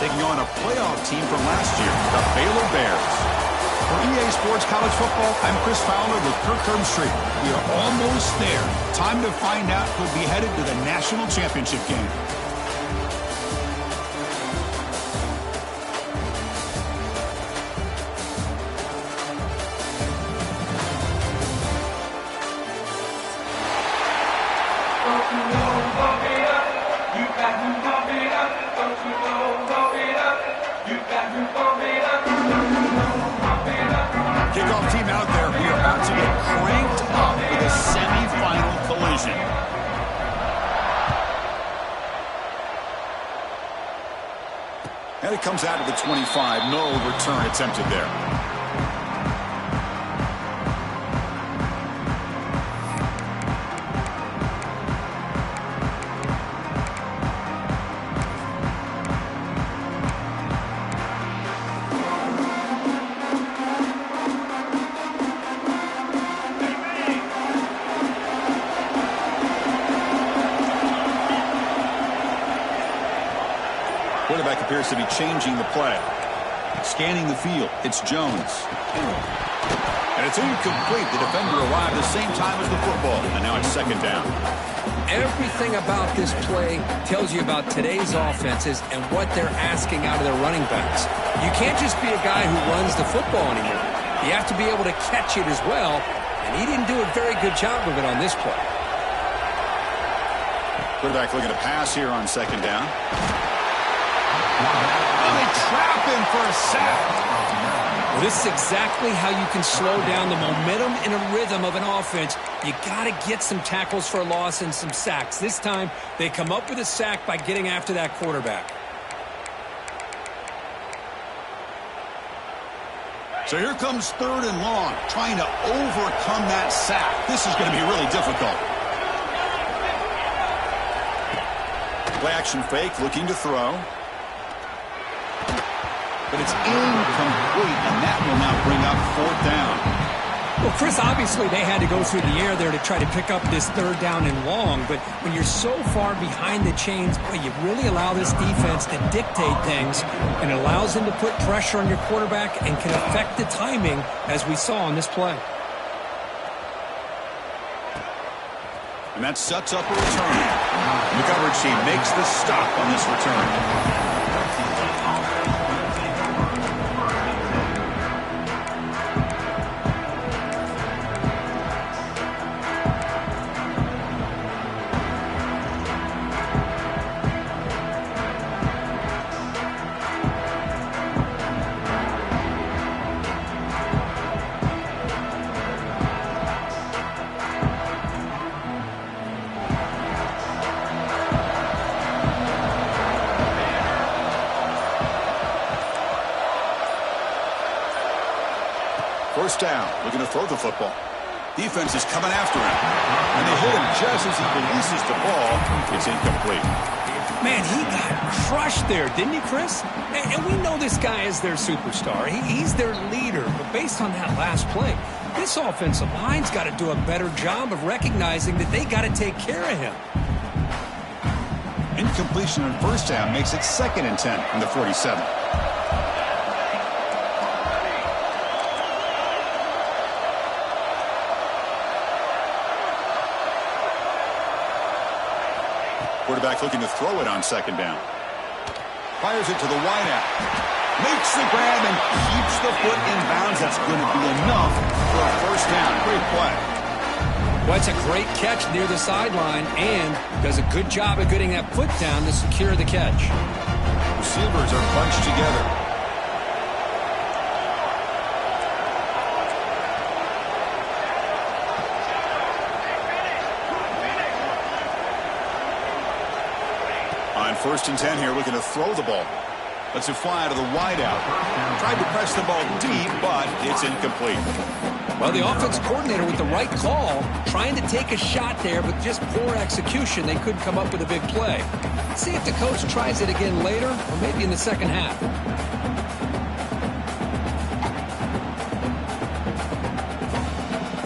taking on a playoff team from last year, the Baylor Bears. For EA Sports College Football, I'm Chris Fowler with Kirk Herbstreit. We are almost there. Time to find out who'll be headed to the national championship game. Kickoff team out there. We are about to get cranked up with a semifinal collision. And it comes out to the 25. No return attempted there. Quarterback appears to be changing the play. Scanning the field. It's Jones. And it's incomplete. The defender arrived the same time as the football. And now it's second down. Everything about this play tells you about today's offenses and what they're asking out of their running backs. You can't just be a guy who runs the football anymore. You have to be able to catch it as well. And he didn't do a very good job of it on this play. Quarterback looking to pass here on second down. Oh, they trap him for a sack. Well, this is exactly how you can slow down the momentum and a rhythm of an offense. You got to get some tackles for a loss and some sacks. This time, they come up with a sack by getting after that quarterback. So here comes third and long, trying to overcome that sack. This is going to be really difficult. Play action fake, looking to throw. But it's incomplete, and that will now bring up fourth down. Well, Chris, obviously they had to go through the air there to try to pick up this third down and long, but when you're so far behind the chains, boy, you really allow this defense to dictate things, and it allows them to put pressure on your quarterback and can affect the timing, as we saw on this play. And that sets up a return. The coverage team makes the stop on this return. First down, looking to throw the football. Defense is coming after him. And they hit him just as he releases the ball. It's incomplete. Man, he got crushed there, didn't he, Chris? And we know this guy is their superstar. He's their leader. But based on that last play, this offensive line's got to do a better job of recognizing that they got to take care of him. Incompletion on first down makes it 2nd and 10 from the 47. Quarterback looking to throw it on second down. Fires it to the wideout. Makes the grab and keeps the foot in bounds. That's going to be enough for a first down. Great play. Well, it's a great catch near the sideline and does a good job of getting that foot down to secure the catch. Receivers are bunched together. On 1st and 10 here, looking to throw the ball. Lets it fly out of the wideout. Tried to press the ball deep, but it's incomplete. Well, the offense coordinator with the right call, trying to take a shot there, but just poor execution. They couldn't come up with a big play. See if the coach tries it again later, or maybe in the second half.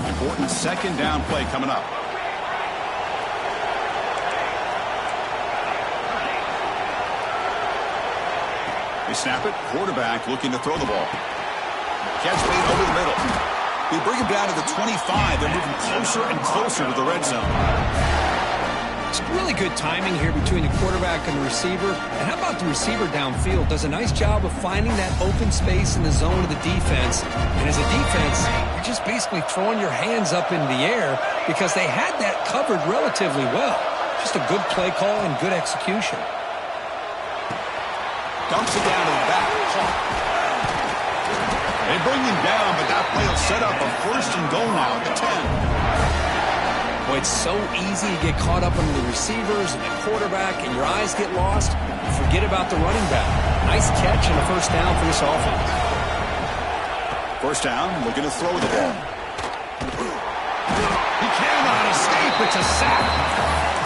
Important second down play coming up. They snap it. Quarterback looking to throw the ball. Catch made over the middle. They bring him down to the 25. They're moving closer and closer to the red zone. It's really good timing here between the quarterback and the receiver. And how about the receiver downfield? Does a nice job of finding that open space in the zone of the defense. And as a defense, you're just basically throwing your hands up in the air because they had that covered relatively well. Just a good play call and good execution. Dumps it down to the back. They bring him down, but that play will set up a first and goal now at the 10. Boy, it's so easy to get caught up under the receivers and the quarterback, and your eyes get lost. Forget about the running back. Nice catch and a first down for this offense. First down, looking to throw the ball. He cannot escape. It's a sack.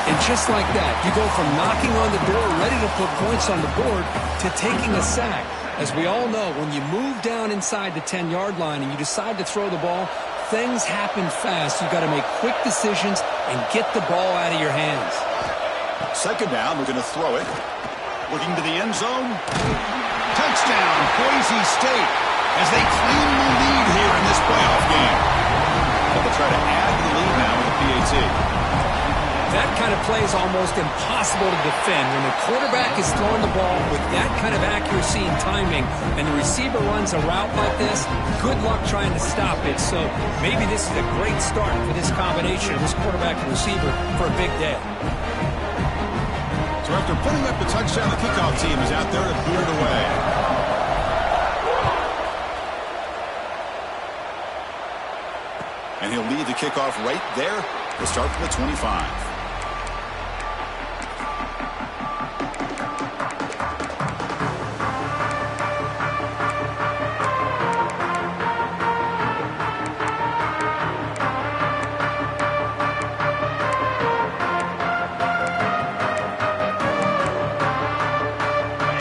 And just like that, you go from knocking on the door, ready to put points on the board, to taking a sack. As we all know, when you move down inside the 10-yard line and you decide to throw the ball, things happen fast. You've got to make quick decisions and get the ball out of your hands. Second down, we're going to throw it. Looking to the end zone. Touchdown, Boise State, as they claim the lead here in this playoff game. They'll try to add to the lead now with the PAT. That kind of play is almost impossible to defend. When the quarterback is throwing the ball with that kind of accuracy and timing, and the receiver runs a route like this, good luck trying to stop it. So maybe this is a great start for this combination of this quarterback and receiver for a big day. So after putting up the touchdown, the kickoff team is out there to boot it away. And he'll lead the kickoff right there. We'll start from the 25.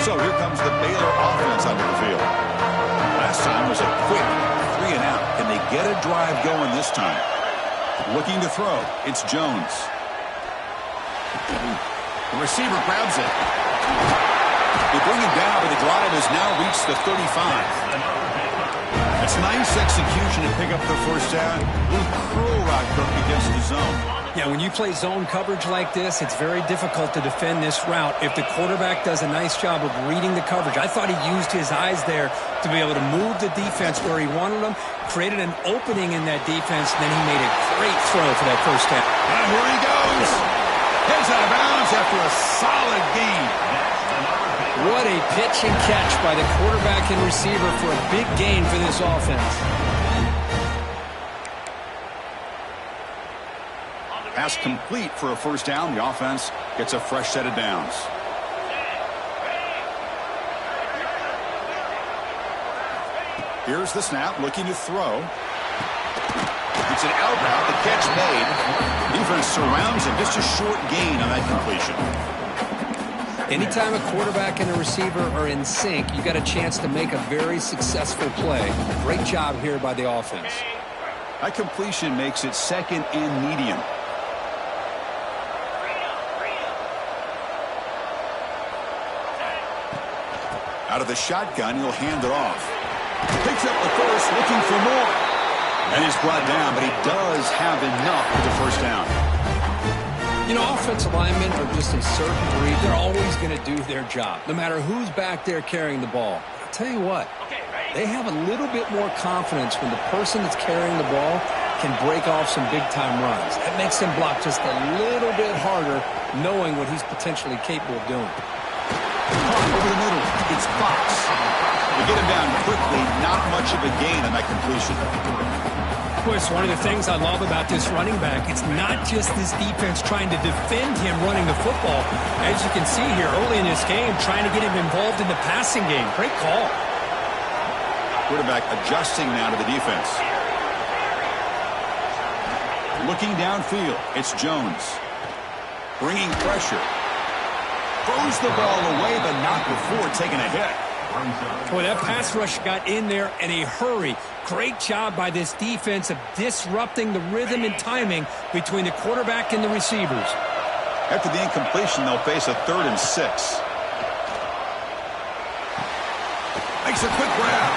So here comes the Baylor offense onto the field. Last time was a quick 3 and out. Can they get a drive going this time? Looking to throw. It's Jones. The receiver grabs it. They bring him down, but the drive has now reached the 35. That's nice execution to pick up the first down. Little curl route Kirk against the zone. Yeah, when you play zone coverage like this, it's very difficult to defend this route if the quarterback does a nice job of reading the coverage. I thought he used his eyes there to be able to move the defense where he wanted them, created an opening in that defense, and then he made a great throw for that first down. And here he goes. Heads out of bounds after a solid gain. What a pitch and catch by the quarterback and receiver for a big gain for this offense. Pass complete for a first down. The offense gets a fresh set of downs. Here's the snap, looking to throw. It's an out route, the catch made. Defense surrounds him, just a short gain on that completion. Anytime a quarterback and a receiver are in sync, you got a chance to make a very successful play. Great job here by the offense. That completion makes it second and medium. Out of the shotgun, he'll hand it off. Picks up the first, looking for more. And he's brought down, but he does have enough for the first down. You know, offensive linemen are just a certain breed. They're always going to do their job, no matter who's back there carrying the ball. I'll tell you what, they have a little bit more confidence when the person that's carrying the ball can break off some big-time runs. That makes them block just a little bit harder, knowing what he's potentially capable of doing. Over the middle, it's Fox. They get him down quickly, not much of a gain on that completion. Boy, it's one of the things I love about this running back. It's not just this defense trying to defend him running the football. As you can see here early in this game, trying to get him involved in the passing game. Great call. Quarterback adjusting now to the defense. Looking downfield, it's Jones. Bringing pressure. Throws the ball away, but not before taking a hit. Boy, that pass rush got in there in a hurry. Great job by this defense of disrupting the rhythm and timing between the quarterback and the receivers. After the incompletion, they'll face a 3rd and 6. Makes a quick grab.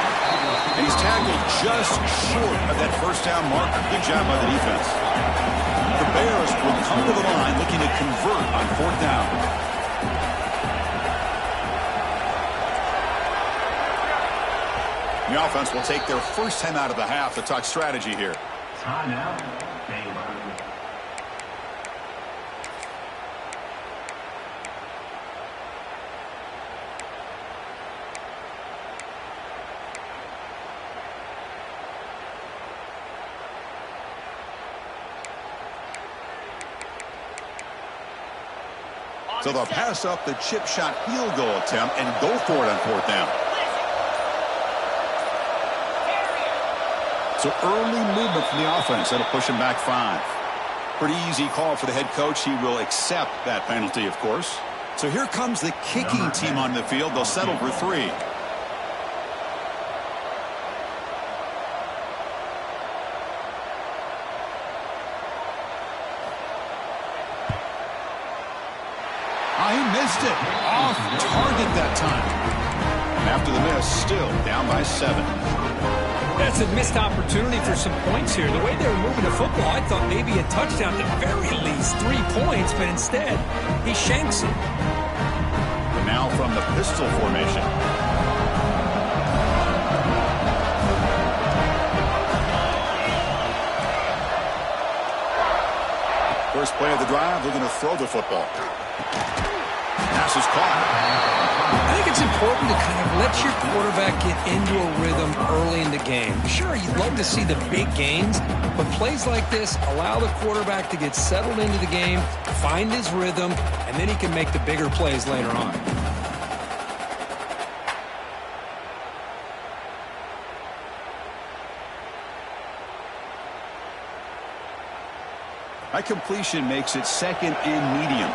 And he's tackled just short of that first down marker. Good job by the defense. The Bears will come to the line looking to convert on 4th down. The offense will take their first time out of the half to talk strategy here. Timeout. So they'll pass up the chip shot field goal attempt and go for it on 4th down. So early movement from the offense. That'll push him back 5. Pretty easy call for the head coach. He will accept that penalty, of course. So here comes the kicking team on the field. They'll settle for 3. He missed it. Off target that time. And after the miss, still down by 7. That's a missed opportunity for some points here. The way they were moving the football, I thought maybe a touchdown at the very least. 3 points, but instead, he shanks it. And now from the pistol formation. First play of the drive, they're going to throw the football. Pass is caught. I think it's important to kind of let your quarterback get into a rhythm early in the game. Sure, you'd love to see the big gains, but plays like this allow the quarterback to get settled into the game, find his rhythm, and then he can make the bigger plays later on. That completion makes it 2nd and medium.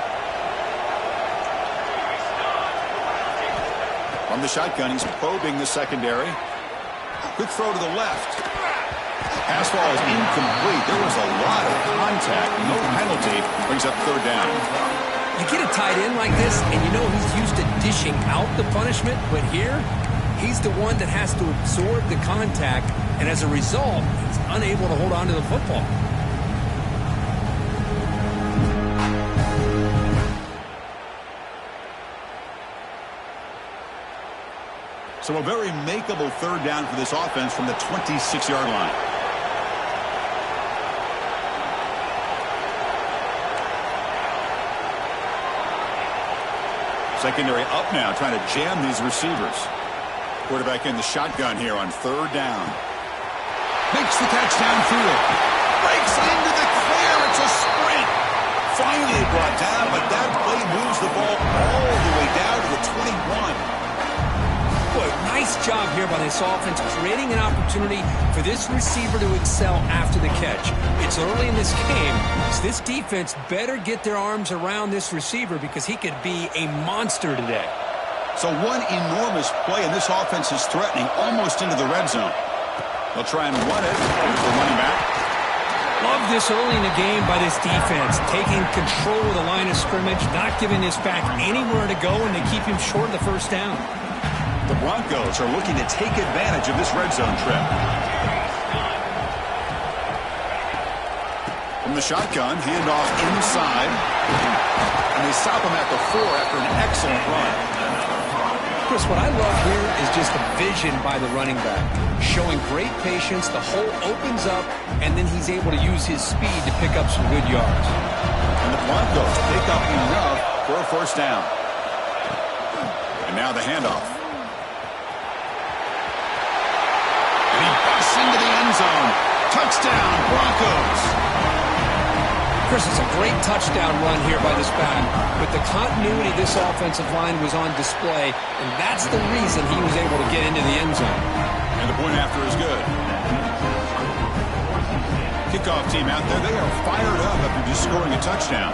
From the shotgun, he's probing the secondary. Quick throw to the left. Pass ball is incomplete. There was a lot of contact. No penalty. Brings up 3rd down. You get a tight end like this, and you know he's used to dishing out the punishment, but here, he's the one that has to absorb the contact, and as a result, he's unable to hold on to the football. So a very makeable 3rd down for this offense from the 26-yard line. Secondary up now, trying to jam these receivers. Quarterback in the shotgun here on 3rd down. Makes the catch downfield. Breaks into the clear. It's a sprint. Finally brought down, but that play moves the ball all the way down to the 21. Boy, nice job here by this offense, creating an opportunity for this receiver to excel after the catch. It's early in this game, so this defense better get their arms around this receiver because he could be a monster today. So one enormous play, and this offense is threatening almost into the red zone. They'll try and run it. Here's the running back. Love this early in the game by this defense, taking control of the line of scrimmage, not giving this back anywhere to go, and they keep him short of the first down. The Broncos are looking to take advantage of this red zone trip. From the shotgun, handoff inside. And they stop him at the 4 after an excellent run. Chris, what I love here is just the vision by the running back. Showing great patience, the hole opens up, and then he's able to use his speed to pick up some good yards. And the Broncos pick up enough for a first down. And now the handoff. Into the end zone. Touchdown, Broncos. Chris, it's a great touchdown run here by this back, but the continuity of this offensive line was on display, and that's the reason he was able to get into the end zone. And the point after is good. Kickoff team out there, they are fired up after just scoring a touchdown.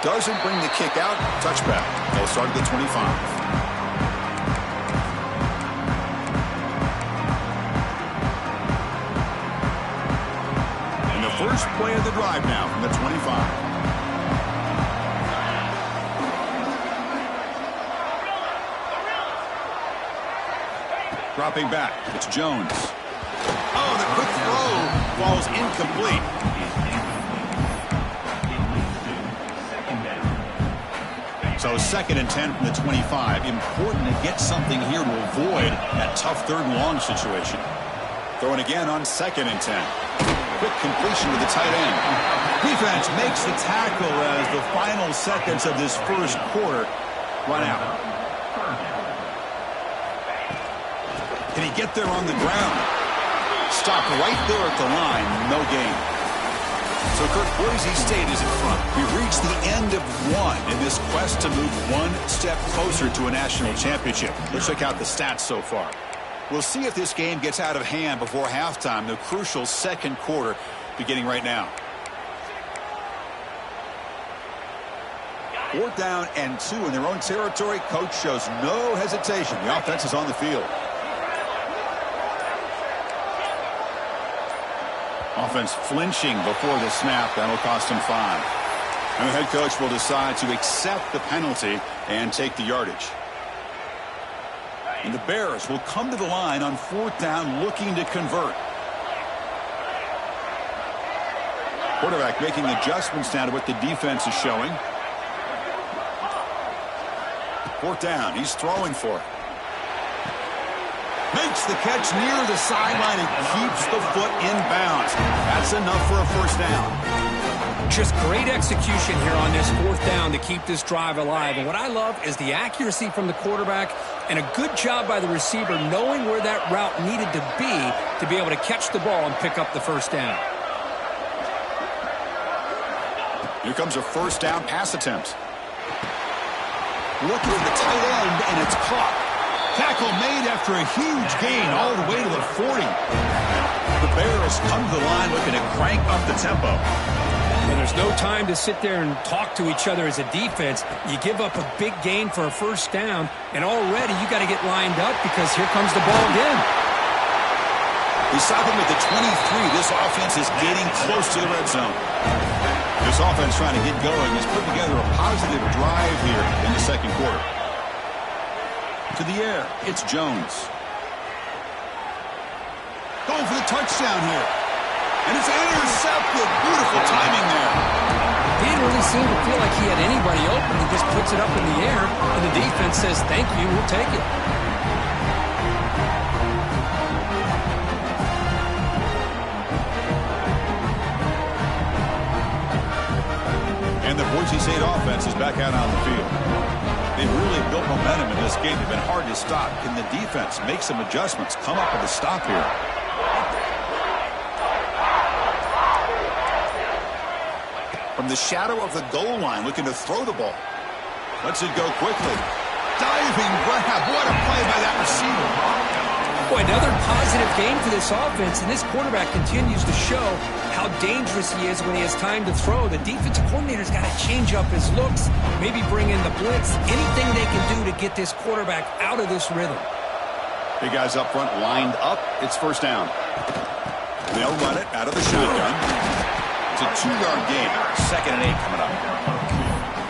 Doesn't bring the kick out. Touchback. They'll start at the 25. And the first play of the drive now from the 25. Dropping back, it's Jones. Oh, the quick throw falls incomplete. So 2nd and 10 from the 25. Important to get something here to avoid that tough 3rd and long situation. Throwing again on 2nd and 10. Quick completion to the tight end. Defense makes the tackle as the final seconds of this first quarter run out. Can he get there on the ground? Stop right there at the line. No gain. So, Kirk, Boise State is in front. We've reached the end of one in this quest to move one step closer to a national championship. Let's check out the stats so far. We'll see if this game gets out of hand before halftime, the crucial 2nd quarter beginning right now. 4th down and 2 in their own territory. Coach shows no hesitation. The offense is on the field. Offense flinching before the snap. That'll cost him 5. And the head coach will decide to accept the penalty and take the yardage. And the Bears will come to the line on 4th down looking to convert. Quarterback making adjustments now to what the defense is showing. 4th down. He's throwing for it. Makes the catch near the sideline and keeps the foot in bounds. That's enough for a 1st down. Just great execution here on this 4th down to keep this drive alive. And what I love is the accuracy from the quarterback and a good job by the receiver knowing where that route needed to be able to catch the ball and pick up the 1st down. Here comes a 1st down pass attempt. Looking at the tight end, and it's caught. Tackle made after a huge gain all the way to the 40. The Bears come to the line looking to crank up the tempo. And there's no time to sit there and talk to each other as a defense. You give up a big gain for a 1st down, and already you got to get lined up because here comes the ball again. We stop him at the 23. This offense is getting close to the red zone. This offense trying to get going has put together a positive drive here in the 2nd quarter. To the air, it's Jones. Going for the touchdown here. And it's intercepted. Beautiful timing there. He didn't really seem to feel like he had anybody open. He just puts it up in the air, and the defense says, thank you, we'll take it. And the Boise State offense is back out on the field. They've really built momentum in this game. They've been hard to stop. Can the defense make some adjustments, come up with a stop here? From the shadow of the goal line, looking to throw the ball. Lets it go quickly. Diving grab. What a play by that receiver. Boy, another positive game for this offense, and this quarterback continues to show how dangerous he is when he has time to throw. The defensive coordinator's got to change up his looks, maybe bring in the blitz, anything they can do to get this quarterback out of this rhythm. Big guys up front lined up. It's 1st down. They'll run it out of the shotgun. It's a 2-yard gain. 2nd and 8 coming up.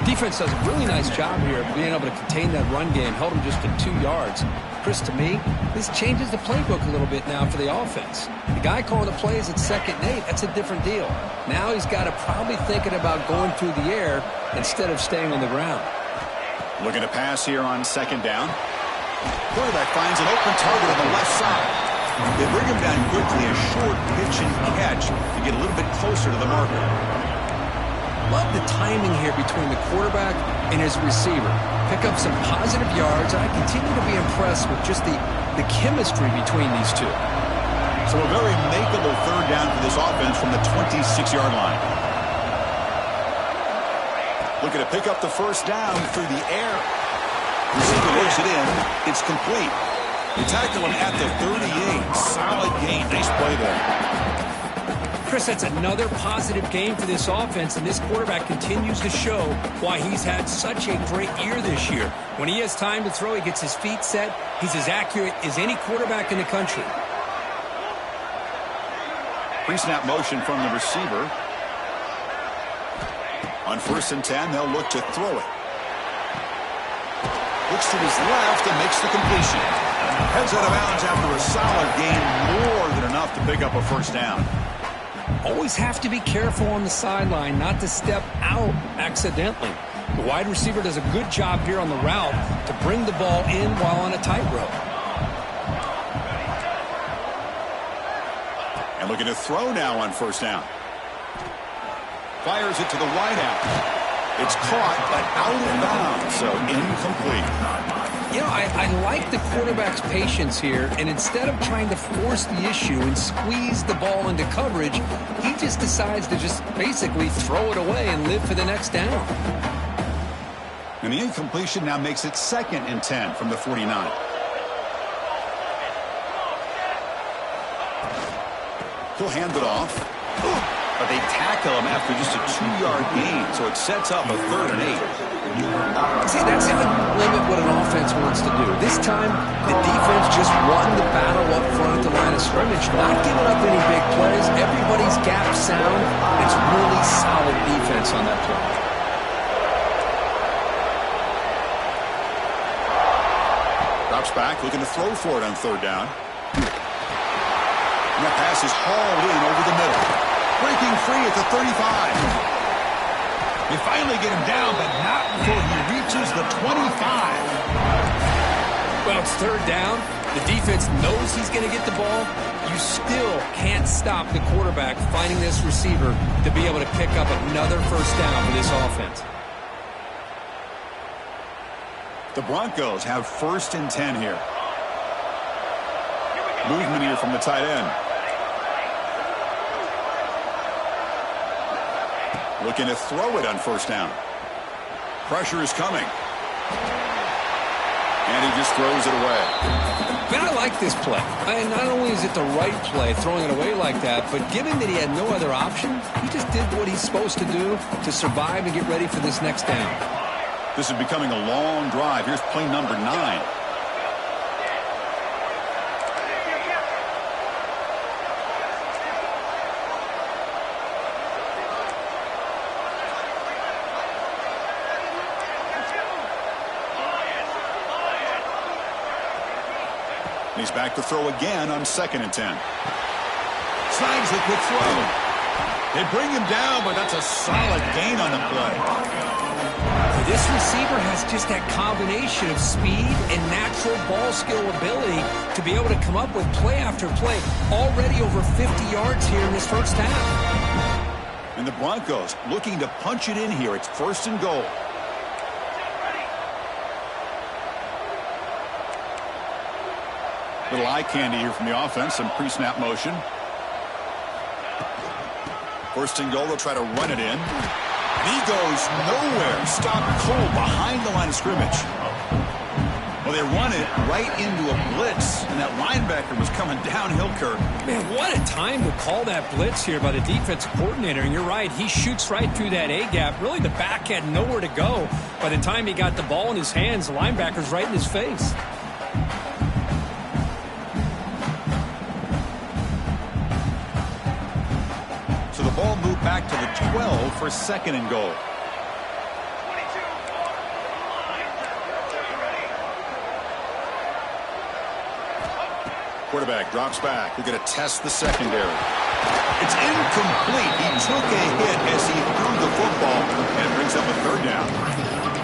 Defense does a really nice job here of being able to contain that run game, held them just to 2 yards. Chris, to me, this changes the playbook a little bit now for the offense. The guy calling the plays at 2nd and 8, that's a different deal. Now he's got to probably thinking about going through the air instead of staying on the ground. Looking to pass here on 2nd down. Quarterback finds an open target on the left side. They bring him down quickly, a short pitch and catch to get a little bit closer to the marker. Love the timing here between the quarterback and his receiver. Pick up some positive yards, and I continue to be impressed with just the chemistry between these two. So a very makeable 3rd down for this offense from the 26-yard line. Looking to pick up the 1st down through the air. Receiver works it in. It's complete. They tackle him at the 38. Solid gain. Nice play there. Chris, that's another positive game for this offense, and this quarterback continues to show why he's had such a great year this year. When he has time to throw, he gets his feet set. He's as accurate as any quarterback in the country. Pre-snap motion from the receiver. On 1st and 10, they'll look to throw it. Looks to his left and makes the completion. Heads out of bounds after a solid gain, more than enough to pick up a first down. Always have to be careful on the sideline not to step out accidentally. The wide receiver does a good job here on the route to bring the ball in while on a tightrope. And looking to throw now on first down. Fires it to the wideout. It's caught, but out of bounds, so incomplete. You know, I like the quarterback's patience here, and instead of trying to force the issue and squeeze the ball into coverage, he just decides to just basically throw it away and live for the next down. And the incompletion now makes it 2nd and 10 from the 49. He'll hand it off. But they tackle him after just a 2-yard gain, so it sets up a 3rd and 8. See, that's how you limit what an offense wants to do. This time, the defense just won the battle up front at the line of scrimmage, not giving up any big plays. Everybody's gap sound. It's really solid defense on that play. Drops back, looking to throw for it on 3rd down. And that pass is hauled in over the middle. Breaking free at the 35. They finally get him down, but not before he reaches the 25. Well, it's 3rd down. The defense knows he's going to get the ball. You still can't stop the quarterback finding this receiver to be able to pick up another first down for this offense. The Broncos have 1st and 10 here. Movement here from the tight end. Looking to throw it on first down. Pressure is coming. And he just throws it away. Man, I like this play. Not only is it the right play, throwing it away like that, but given that he had no other option, he just did what he's supposed to do to survive and get ready for this next down. This is becoming a long drive. Here's play number 9. He's back to throw again on 2nd and 10. Signs the quick throw. They bring him down, but that's a solid gain on the play. This receiver has just that combination of speed and natural ball skill ability to be able to come up with play after play. Already over 50 yards here in this first half. And the Broncos looking to punch it in here. It's 1st and goal. Little eye candy here from the offense. Some pre-snap motion. 1st and goal. They'll try to run it in. And he goes nowhere. Stopped cold behind the line of scrimmage. Well, they run it right into a blitz. And that linebacker was coming downhill, Kirk. Man, what a time to call that blitz here by the defensive coordinator. And you're right. He shoots right through that A-gap. Really, the back had nowhere to go. By the time he got the ball in his hands, the linebacker's right in his face. So the ball moved back to the 12 for 2nd and goal. Quarterback drops back. We're going to test the secondary. It's incomplete. He took a hit as he threw the football, and it brings up a 3rd down.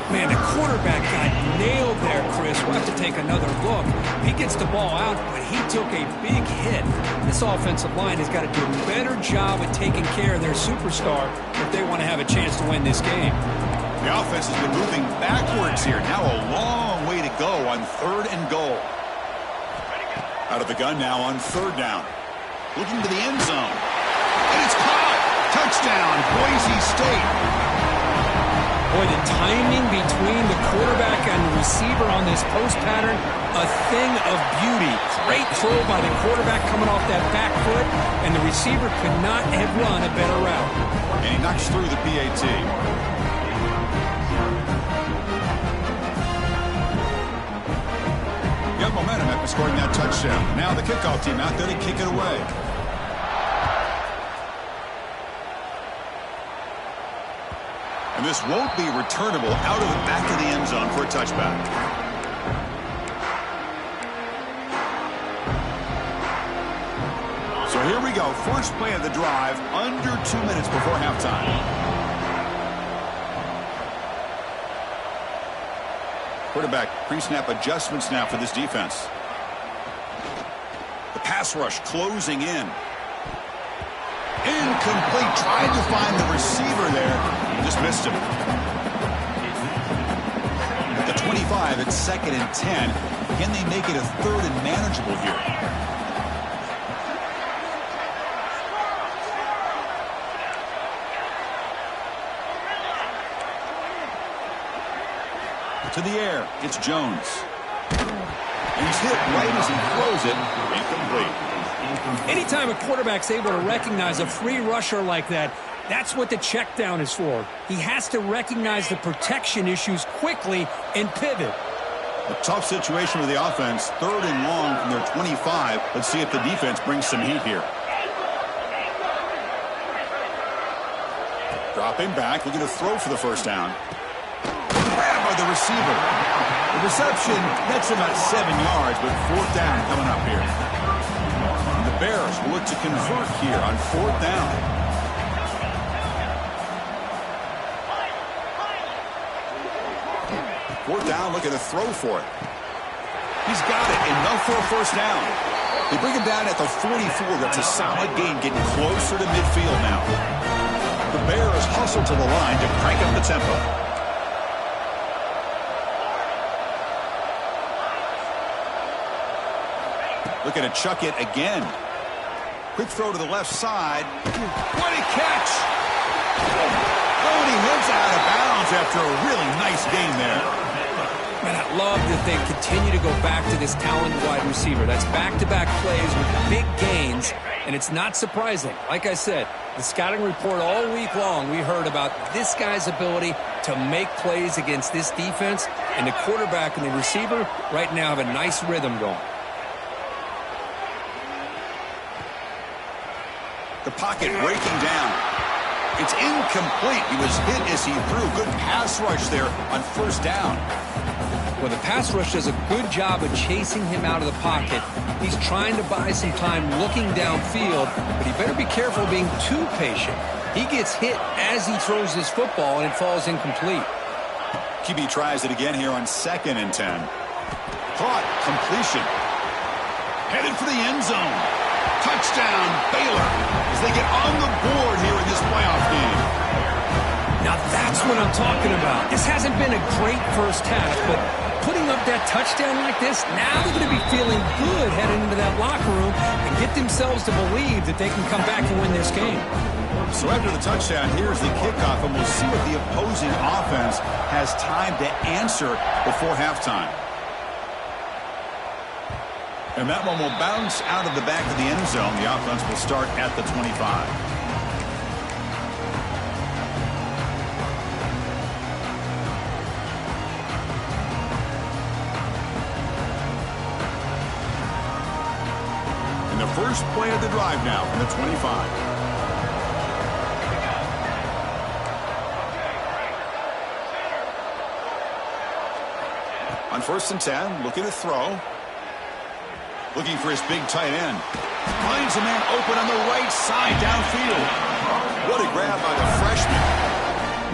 Man, the quarterback got nailed there, Chris. We'll have to take another look. He gets the ball out, but he took a big hit. This offensive line has got to do a better job of taking care of their superstar if they want to have a chance to win this game. The offense has been moving backwards here. Now a long way to go on 3rd and goal. Out of the gun now on 3rd down. Looking to the end zone. And it's caught. Touchdown, Boise State. Boy, the timing between the quarterback and the receiver on this post pattern, a thing of beauty. Great throw by the quarterback coming off that back foot, and the receiver could not have run a better route. And he knocks through the PAT. Got momentum after scoring that touchdown. Now the kickoff team out there to kick it away. And this won't be returnable out of the back of the end zone for a touchback. here we go. First play of the drive, under 2 minutes before halftime. Quarterback pre-snap adjustments now for this defense. The pass rush closing in. Incomplete. Tried to find the receiver there. Just missed him. At the 25, it's 2nd and 10. Can they make it a 3rd and manageable here? To the air, it's Jones. He's hit right as he throws it. Incomplete. Anytime a quarterback's able to recognize a free rusher like that, that's what the check down is for. He has to recognize the protection issues quickly and pivot. A tough situation with the offense. 3rd and long from their 25. Let's see if the defense brings some heat here. Dropping back, looking to throw for the first down. Grab by the receiver. The reception, that's about 7 yards, but 4th down coming up here. And the Bears will look to convert here on 4th down. Fourth down, looking to throw for it. He's got it, enough for a first down. They bring him down at the 44. That's a solid gain, getting closer to midfield now. The Bears hustle to the line to crank up the tempo. Looking to chuck it again. Quick throw to the left side. What a catch! Oh, and he heads out of bounds after a really nice game there. Man, I love that they continue to go back to this talented wide receiver. That's back-to-back plays with big gains, and it's not surprising. Like I said, the scouting report all week long, we heard about this guy's ability to make plays against this defense, and the quarterback and the receiver right now have a nice rhythm going. The pocket breaking down. It's incomplete. He was hit as he threw. Good pass rush there on first down. Well, the pass rush does a good job of chasing him out of the pocket. He's trying to buy some time looking downfield, but he better be careful being too patient. He gets hit as he throws his football, and it falls incomplete. QB tries it again here on 2nd and 10. Caught. Completion. Headed for the end zone. Touchdown, Baylor, as they get on the board here in this playoff game. Now that's what I'm talking about. This hasn't been a great first half, but putting up that touchdown like this, now they're going to be feeling good heading into that locker room and get themselves to believe that they can come back and win this game. So after the touchdown, here's the kickoff, and we'll see what the opposing offense has time to answer before halftime. And that one will bounce out of the back of the end zone. The offense will start at the 25. And the first play of the drive now from the 25. On 1st and 10, looking to throw. Looking for his big tight end. Finds a man open on the right side downfield. What a grab by the freshman.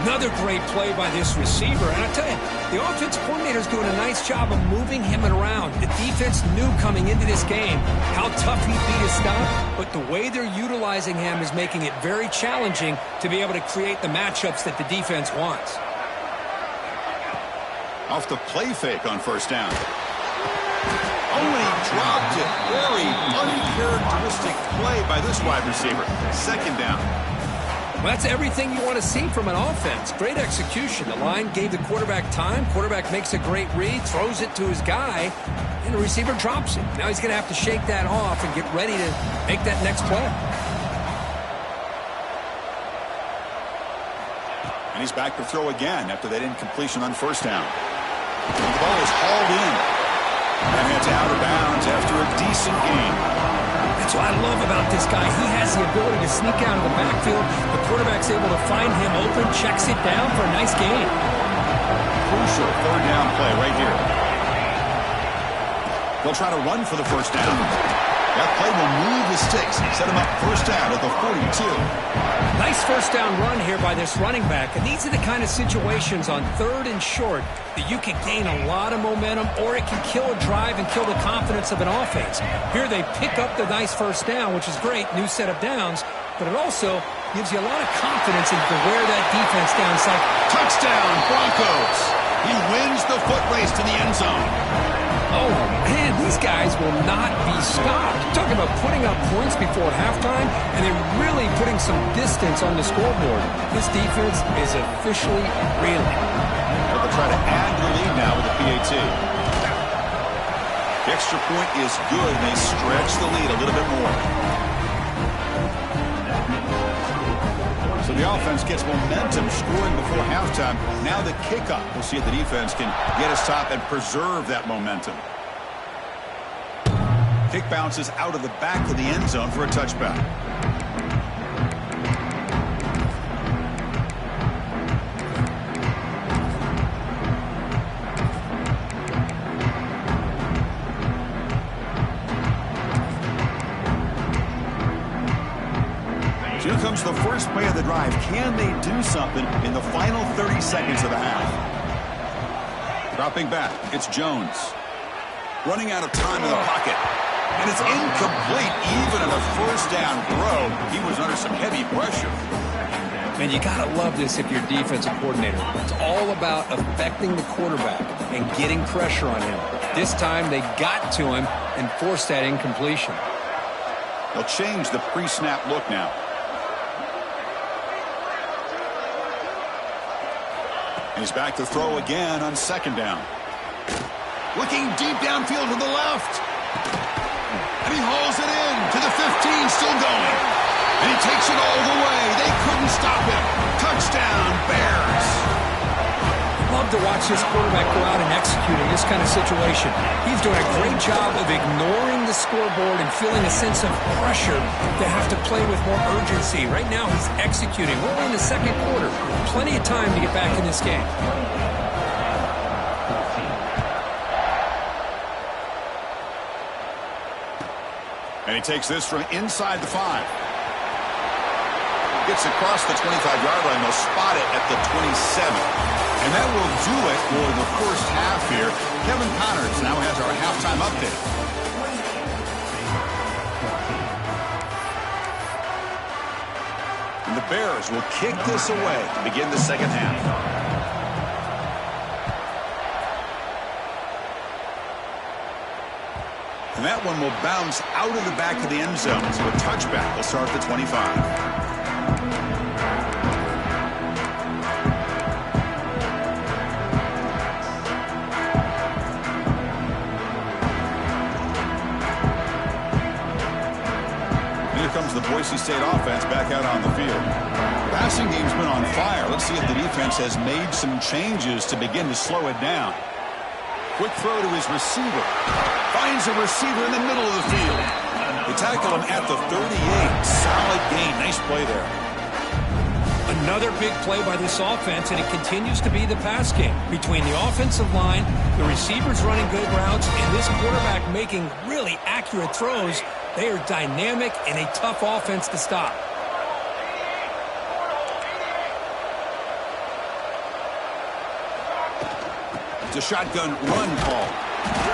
Another great play by this receiver. And I tell you, the offense coordinator's doing a nice job of moving him around. The defense knew coming into this game how tough he'd be to stop, but the way they're utilizing him is making it very challenging to be able to create the matchups that the defense wants. Off the play fake on first down. Oh, and he dropped it. Very uncharacteristic play by this wide receiver. 2nd down. Well, that's everything you want to see from an offense. Great execution. The line gave the quarterback time. Quarterback makes a great read, throws it to his guy, and the receiver drops it. Now he's going to have to shake that off and get ready to make that next play. And he's back to throw again after that incompletion on first down. The ball is hauled in. And it's out of bounds after a decent game. That's what I love about this guy. He has the ability to sneak out of the backfield. The quarterback's able to find him open, checks it down for a nice gain. Crucial 3rd down play right here. They'll try to run for the first down. That play will move the sticks. Set him up first down at the 42. Nice first down run here by this running back. And these are the kind of situations on 3rd and short that you can gain a lot of momentum, or it can kill a drive and kill the confidence of an offense. Here they pick up the nice first down, which is great, new set of downs, but it also gives you a lot of confidence in to wear that defense down. It's like, touchdown, Broncos. He wins the foot race to the end zone. oh, man, these guys will not be stopped. Talking about putting up points before halftime, and they're really putting some distance on the scoreboard. This defense is officially reeling. They'll try to add to the lead now with the PAT. The extra point is good, and they stretch the lead a little bit more. So the offense gets momentum scoring before halftime. Now the kickoff. We'll see if the defense can get a stop and preserve that momentum. Kick bounces out of the back of the end zone for a touchback. Here comes the first play of the drive. Can they do something in the final 30 seconds of the half? Dropping back, it's Jones. Running out of time in the pocket. And it's incomplete. Even on a first down throw, he was under some heavy pressure. Man, you got to love this if you're a defensive coordinator. It's all about affecting the quarterback and getting pressure on him. This time they got to him and forced that incompletion. They'll change the pre-snap look now. He's back to throw again on second down. Looking deep downfield to the left. And he hauls it in to the 15, still going. And he takes it all the way. They couldn't stop him. Touchdown, Bears. Love to watch this quarterback go out and execute in this kind of situation. He's doing a great job of ignoring the scoreboard and feeling a sense of pressure to have to play with more urgency. Right now he's executing. We're in the second quarter. Plenty of time to get back in this game. And he takes this from inside the 5. Gets across the 25-yard line. They'll spot it at the 27. And that will do it for the first half here. Kevin Connors now has our halftime update. And the Bears will kick this away to begin the second half. And that one will bounce out of the back of the end zone. So a touchback will start at the 25. Comes the Boise State offense back out on the field. Passing game's been on fire. Let's see if the defense has made some changes to begin to slow it down. Quick throw to his receiver. Finds a receiver in the middle of the field. They tackle him at the 38. Solid gain. Nice play there. Another big play by this offense, and it continues to be the pass game. Between the offensive line, the receivers running good routes, and this quarterback making really accurate throws, they are dynamic and a tough offense to stop. It's a shotgun run call.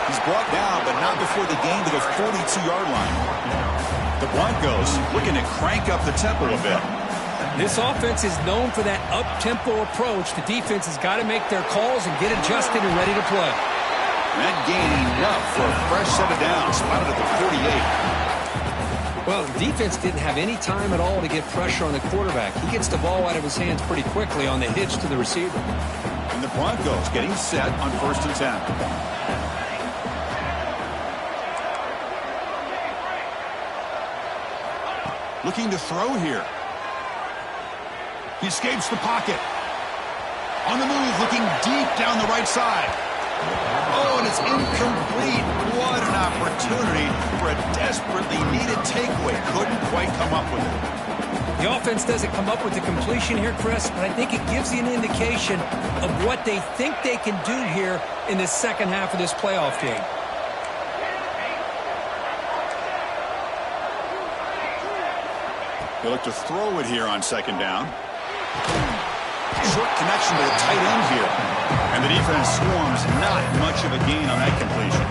He's brought down, but not before the gain to the 42-yard line. The Broncos looking to crank up the tempo a bit. This offense is known for that up-tempo approach. The defense has got to make their calls and get adjusted and ready to play. That gain enough for a fresh set of downs, spotted at the 48. Well, the defense didn't have any time at all to get pressure on the quarterback. He gets the ball out of his hands pretty quickly on the hitch to the receiver. And the Broncos getting set on 1st and 10. Looking to throw here. He escapes the pocket. On the move, looking deep down the right side. Oh, and it's incomplete. What an opportunity for a desperately needed takeaway. Couldn't quite come up with it. The offense doesn't come up with the completion here, Chris, but I think it gives you an indication of what they think they can do here in the second half of this playoff game. They look to throw it here on second down. Short connection to the tight end here. And the defense swarms, not much of a gain on that completion.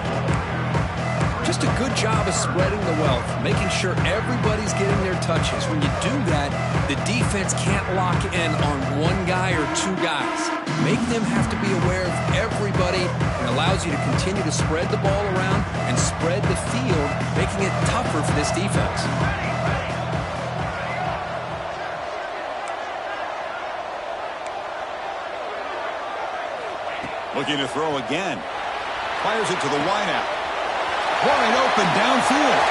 Just a good job of spreading the wealth, making sure everybody's getting their touches. When you do that, the defense can't lock in on one guy or two guys. Make them have to be aware of everybody. It allows you to continue to spread the ball around and spread the field, making it tougher for this defense. Looking to throw again. Fires it to the wideout. Wide open downfield.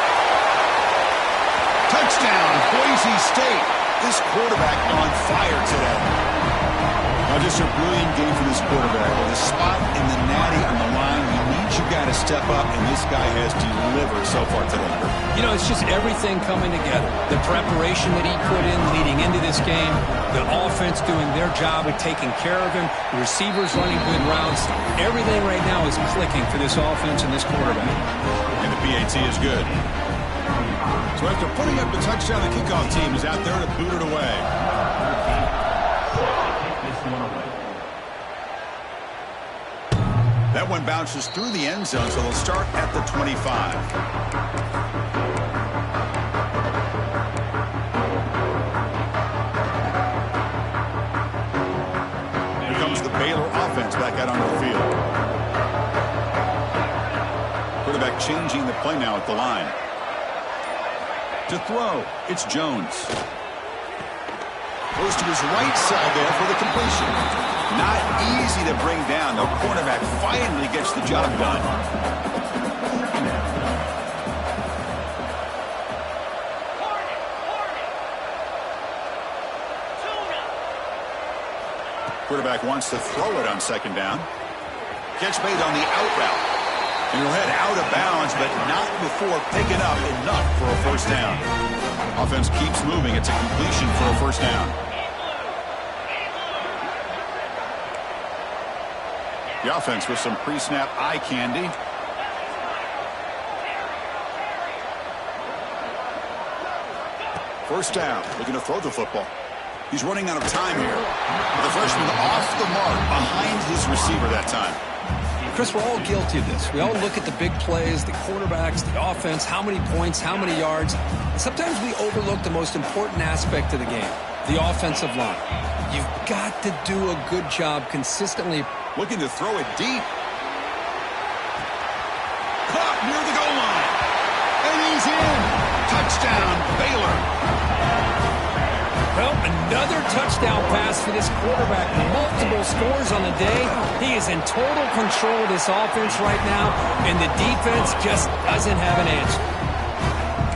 Touchdown, Boise State. This quarterback on fire today. Now just a brilliant game for this quarterback. With a spot in the natty on the line, he needs you guys to step up, and this guy has delivered so far today. You know, it's just everything coming together. The preparation that he put in leading into this game, the offense doing their job of taking care of him, the receivers running good routes. Everything right now is clicking for this offense and this quarterback. And the PAT is good. So after putting up the touchdown, the kickoff team is out there to boot it away. That one bounces through the end zone, so they'll start at the 25. Here comes the Baylor offense back out onto the field. Quarterback changing the play now at the line. To throw, it's Jones. Goes to his right side there for the completion. Not easy to bring down. The quarterback finally gets the job done. Quarterback wants to throw it on second down. Catch made on the out route. And he'll head out of bounds, but not before picking up enough for a first down. Offense keeps moving. It's a completion for a first down. The offense with some pre-snap eye candy. First down, looking to throw the football. He's running out of time here. The freshman off the mark behind his receiver that time. Chris, we're all guilty of this. We all look at the big plays, the quarterbacks, the offense, how many points, how many yards. And sometimes we overlook the most important aspect of the game, the offensive line. You've got to do a good job consistently. Looking to throw it deep. Caught near the goal line. And he's in. Touchdown, Baylor. Well, another touchdown pass for this quarterback. Multiple scores on the day. He is in total control of this offense right now, and the defense just doesn't have an answer.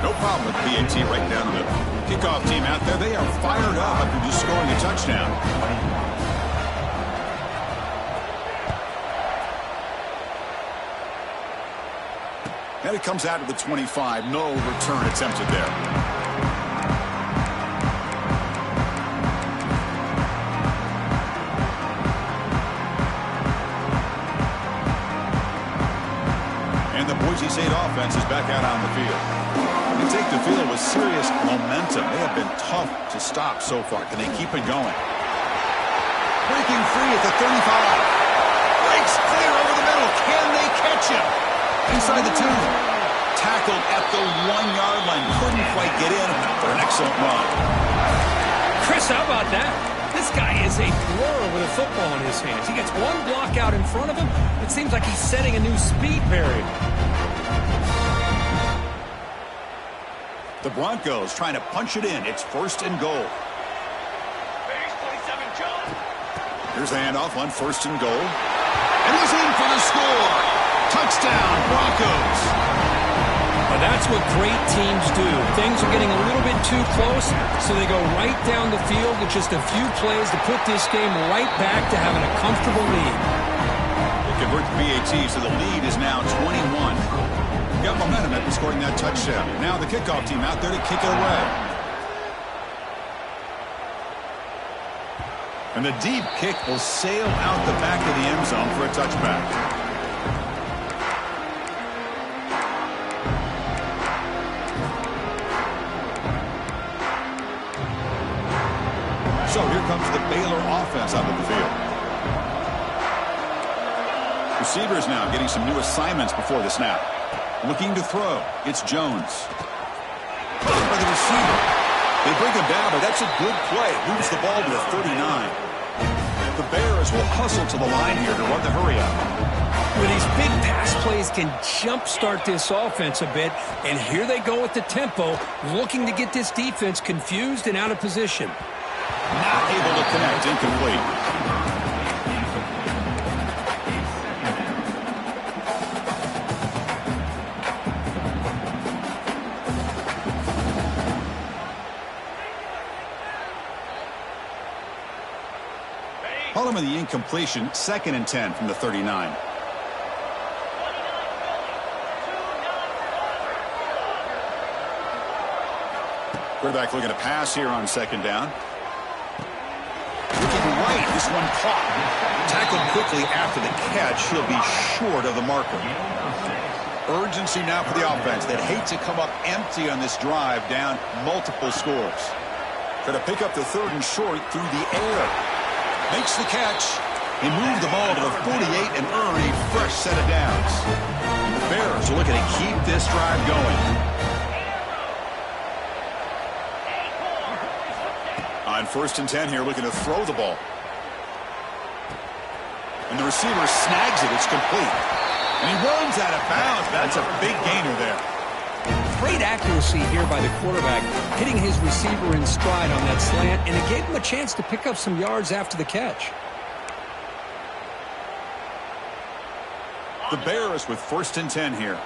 No problem with PAT right down the middle. Kickoff team out there, they are fired up after just scoring a touchdown. And it comes out to the 25. No return attempted there. And the Boise State offense is back out on the field. They take the field with serious momentum. They have been tough to stop so far. Can they keep it going? Breaking free at the 35. Breaks clear over the middle. Can they catch him? Inside the 2. Tackled at the 1-yard line. Couldn't quite get in for an excellent run. Chris, how about that? This guy is a blur with a football in his hands. He gets one block out in front of him. It seems like he's setting a new speed barrier. The Broncos trying to punch it in. It's first and goal. Here's the handoff on first and goal. And he's in for the score. Touchdown, Broncos. Well, that's what great teams do. Things are getting a little bit too close, so they go right down the field with just a few plays to put this game right back to having a comfortable lead. They convert the PAT, so the lead is now 21. Got momentum after scoring that touchdown. Now the kickoff team out there to kick it away. And the deep kick will sail out the back of the end zone for a touchback. here comes the Baylor offense onto the field. Receivers now getting some new assignments before the snap. Looking to throw. It's Jones. For the receiver. They bring him down, but that's a good play. Moves the ball to the 39. The Bears will hustle to the line here to run the hurry up. Well, these big pass plays can jumpstart this offense a bit, and here they go with the tempo, looking to get this defense confused and out of position. Not able to connect, incomplete. Call him the incompletion, 2nd and 10 from the 39. Quarterback looking to pass here on 2nd down. Looking right, this one caught. Tackled quickly after the catch. He'll be short of the marker. Urgency now for the offense that hates to come up empty on this drive, down multiple scores. Try to pick up the 3rd and short through the air. Makes the catch. He moved the ball to the 48 and earned a fresh set of downs. The Bears are looking to keep this drive going. On 1st and 10 here, looking to throw the ball. And the receiver snags it. It's complete. And he runs out of bounds. That's a big gainer there. Great accuracy here by the quarterback, hitting his receiver in stride on that slant, and it gave him a chance to pick up some yards after the catch. The Bears with 1st and 10 here.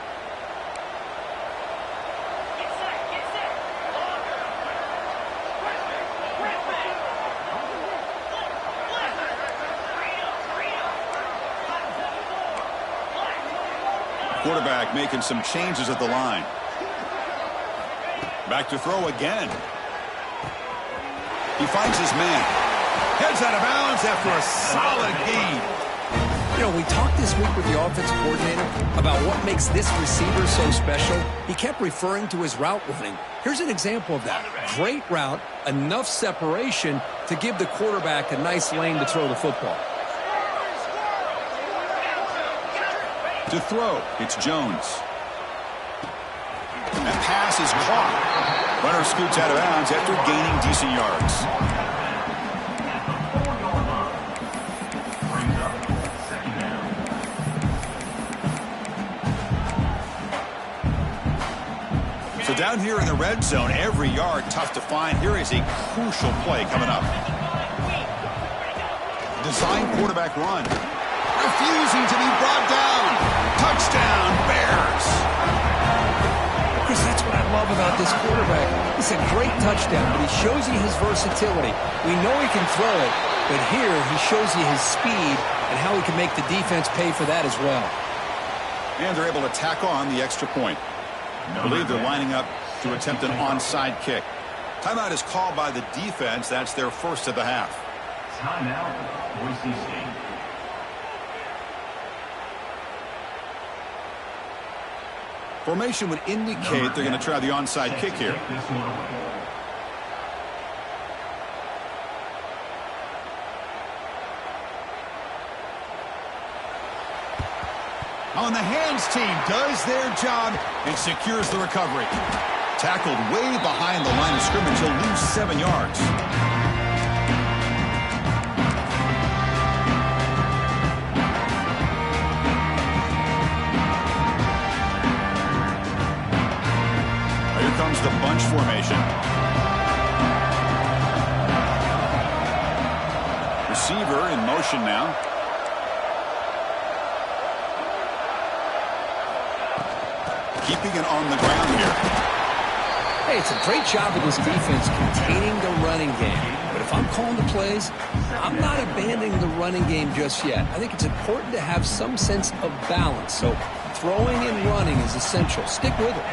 Quarterback making some changes at the line. Back to throw again. He finds his man. Heads out of bounds after a solid gain. You know, we talked this week with the offensive coordinator about what makes this receiver so special. He kept referring to his route running. Here's an example of that. Great route, enough separation to give the quarterback a nice lane to throw the football. To throw, it's Jones. That pass is caught. Runner scoots out of bounds after gaining decent yards. So down here in the red zone, every yard tough to find. Here is a crucial play coming up. Design quarterback run. Refusing to be brought down. Touchdown, Bears. Chris, that's what I love about this quarterback. It's a great touchdown, but he shows you his versatility. We know he can throw it, but here he shows you his speed and how he can make the defense pay for that as well. And they're able to tack on the extra point. I believe they're lining up to attempt an onside kick. Timeout is called by the defense. That's their first of the half. Timeout, Boise State. Formation would indicate they're going to try the onside kick here. On the hands team does their job and secures the recovery. Tackled way behind the line of scrimmage. He'll lose 7 yards. Here comes the bunch formation. Receiver in motion now. Keeping it on the ground here. Hey, it's a great job of this defense containing the running game. But if I'm calling the plays, I'm not abandoning the running game just yet. I think it's important to have some sense of balance. So throwing and running is essential. Stick with it.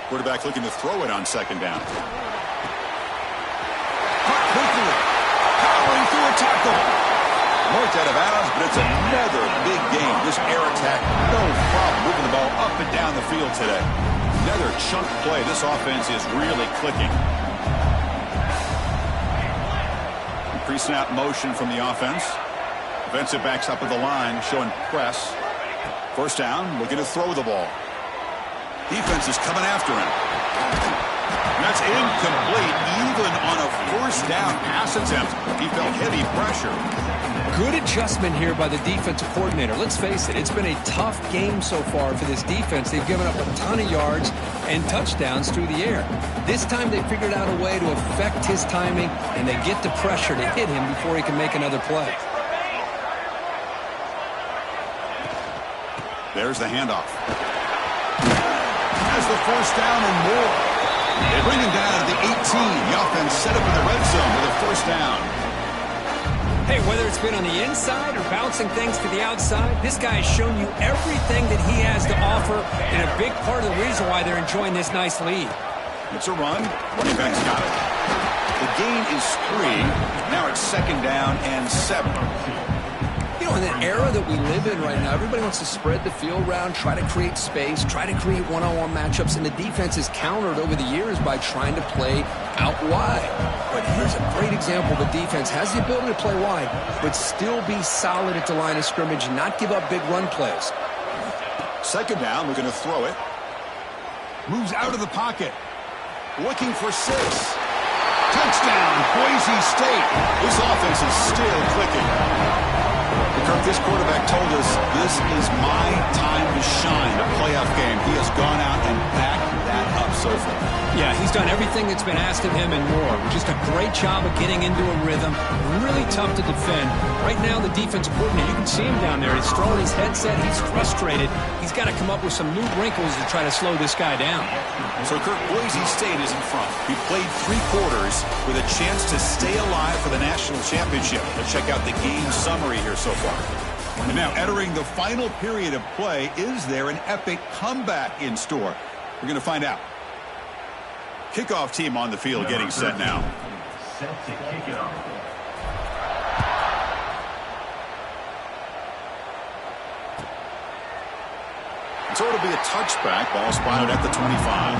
Quarterback looking to throw it on 2nd down. Caught quickly. Powering through a tackle. More Knocked out of bounds, but it's another big game. This air attack, no problem moving the ball up and down the field today. Another chunk play. This offense is really clicking. Pre-snap motion from the offense. Defensive backs up at the line, showing press. First down, looking to throw the ball. Defense is coming after him. And that's incomplete, even on a first down pass attempt. He felt heavy pressure. Good adjustment here by the defensive coordinator. Let's face it, it's been a tough game so far for this defense. They've given up a ton of yards and touchdowns through the air. This time they figured out a way to affect his timing, and they get the pressure to hit him before he can make another play. There's the handoff. Has the first down and more. They bring him down to the 18. The offense set up in the red zone with a first down. Hey, whether it's been on the inside or bouncing things to the outside, this guy has shown you everything that he has to offer, and a big part of the reason why they're enjoying this nice lead. It's a run. Running back's got it. The gain is 3. Now it's second down and 7. You know, in the era that we live in right now, everybody wants to spread the field around, try to create space, try to create one-on-one matchups, and the defense is countered over the years by trying to play out wide. But here's a great example. The defense has the ability to play wide, but still be solid at the line of scrimmage and not give up big run plays. Second down, looking to throw it. Moves out of the pocket. Looking for 6. Touchdown, Boise State. This offense is still clicking. Kirk, this quarterback told us this is my time to shine, a playoff game. He has gone out and backed that up so far. Yeah, he's done everything that's been asked of him and more. Just a great job of getting into a rhythm. Really tough to defend. Right now, the defensive coordinator, you can see him down there. He's throwing his headset. He's frustrated. He's got to come up with some new wrinkles to try to slow this guy down. So Kirk, Boise State is in front. He played 3 quarters with a chance to stay alive for the national championship. Let's check out the game summary here so far. And now entering the final period of play, is there an epic comeback in store? We're going to find out. Kickoff team on the field getting set now. Set to kick it off. So it'll be a touchback. Ball spotted at the 25.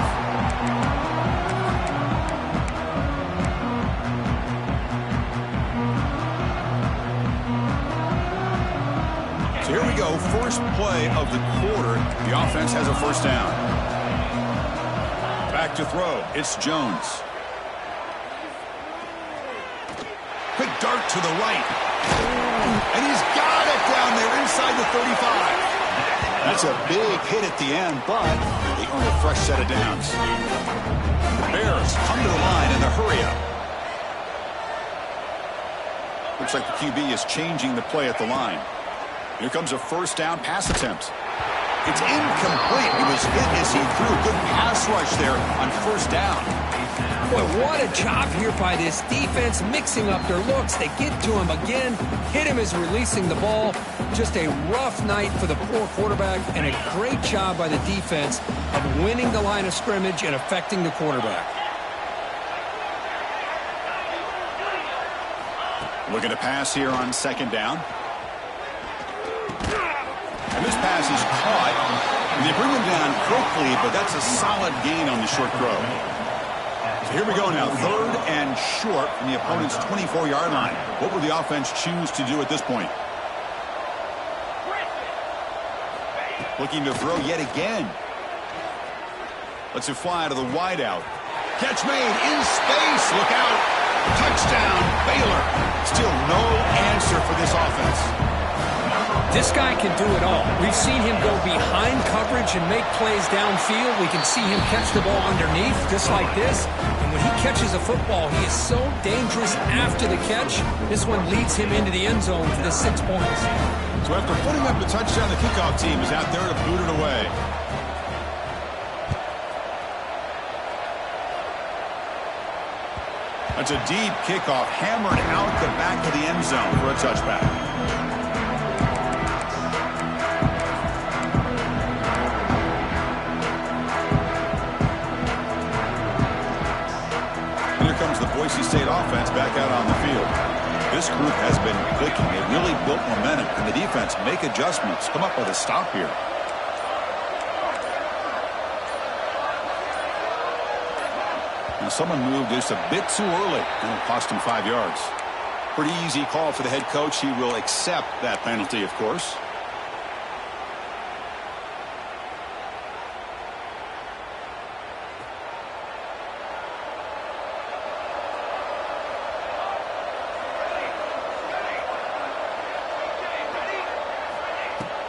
So here we go. First play of the quarter. The offense has a first down. Back to throw. It's Jones. Quick dart to the right. And he's got it down there inside the 35. That's a big hit at the end, but they earn a fresh set of downs. The Bears come to the line in the hurry-up. Looks like the QB is changing the play at the line. Here comes a first down pass attempt. It's incomplete. He was hit as he threw. Good pass rush there on first down. Boy, what a job here by this defense, mixing up their looks. They get to him again, hit him as releasing the ball. Just a rough night for the poor quarterback, and a great job by the defense of winning the line of scrimmage and affecting the quarterback. Looking to pass here on second down. And this pass is caught. And they bring him down quickly, but that's a solid gain on the short throw. So here we go now. 3rd and short from the opponent's 24-yard line. What will the offense choose to do at this point? Looking to throw yet again. Lets it fly to the wideout. Catch made in space. Look out. Touchdown, Baylor. Still no answer for this offense. This guy can do it all. We've seen him go behind coverage and make plays downfield. We can see him catch the ball underneath, just like this. And when he catches a football, he is so dangerous after the catch. This one leads him into the end zone for the 6 points. So after putting up the touchdown, the kickoff team is out there to boot it away. That's a deep kickoff, hammered out the back of the end zone for a touchback. Here comes the Boise State offense back out on the field. This group has been clicking. They really built momentum, and the defense make adjustments. Come up with a stop here. And someone moved just a bit too early, and it cost him 5 yards. Pretty easy call for the head coach. He will accept that penalty, of course.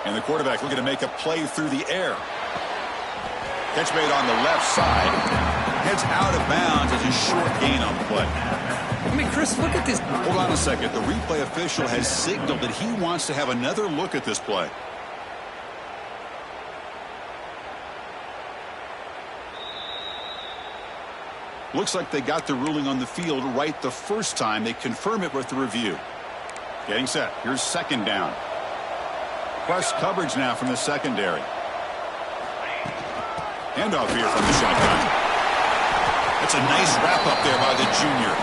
And the quarterback looking to make a play through the air. Catch made on the left side. Heads out of bounds as a short gain on the play. I mean, Chris, look at this. Hold on a second. The replay official has signaled that he wants to have another look at this play. Looks like they got the ruling on the field right the first time. They confirm it with the review. Getting set. Here's second down. Press coverage now from the secondary. Handoff here from the shotgun. That's a nice wrap-up there by the junior.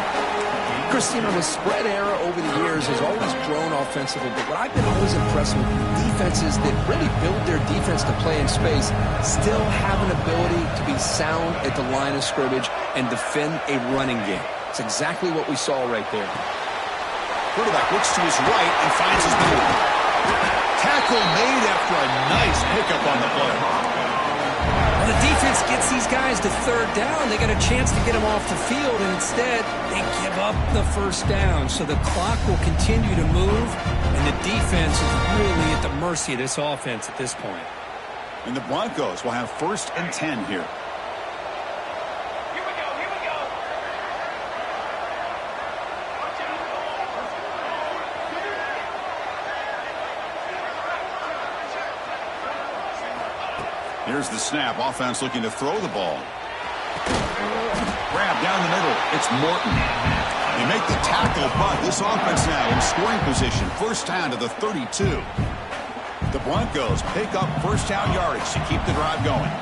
Chris, you know, the spread era over the years has always grown offensively, but what I've been always impressed with, defenses that really build their defense to play in space still have an ability to be sound at the line of scrimmage and defend a running game. It's exactly what we saw right there. Quarterback looks to his right and finds his man. Tackle made after a nice pickup on the play. Well, the defense gets these guys to third down. They got a chance to get them off the field, and instead they give up the first down. So the clock will continue to move, and the defense is really at the mercy of this offense at this point. And the Broncos will have 1st and 10 here. Here's the snap. Offense looking to throw the ball. Grab down the middle. It's Morton. They make the tackle, but this offense now in scoring position. First down to the 32. The Broncos pick up first down yardage to keep the drive going.